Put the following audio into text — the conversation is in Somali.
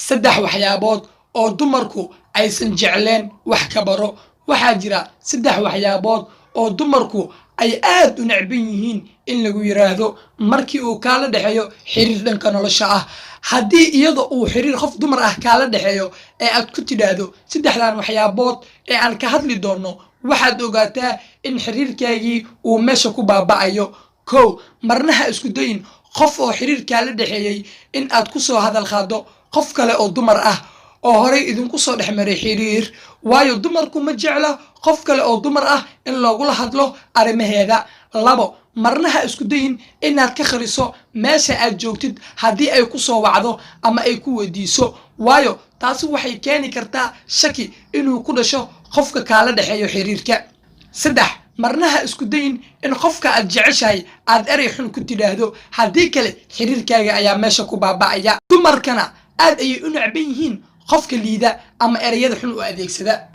saddex waxyaabood oo dumarku aysan jecleen wax ka baro. waxaa jira saddex waxyaabood oo dumarku ay aad u necban yihiin in lagu yiraahdo markii uu kala dhaxeeyo xiriir dhanka nolosha ah. haddii iyada uu xiriir qof dumar ah kala dhaxeeyo ee aad ku tidhaahdo saddexdan waxyaabood ee aan ka hadli doono, waxaad ogaataa in xiriirkaagii uu meesha ku baaba'ayo. kow, marnaha isku dayin qof oo xiriir kala dhaxeeyay in aad ku soo hadal qaado qof kale oo dumar ah oo horey idinku soo dhexmaray xiriir, waayo dumarku ma jecla qof kale oo dumar ah in loogula hadlo arrimaheeda. labo, marnaha isku dayin inaad ka khariso meesha aad joogtid haddii ay ku soo wacdo ama ay ku weydiiso, waayo taasi waxay keeni kartaa shaki inuu ku dhasho qofka kala dhaxeeyo xiriirka. saddex, marnaha isku dayin in qofka aad jeceshahay aad erey xun ku tidhaahdo, haddii kale xiriirkaaga ayaa meesha ku baaba'aya. dumarkana aad ayay u necban yihiin qofka liida ama ereyada xun u adeegsada.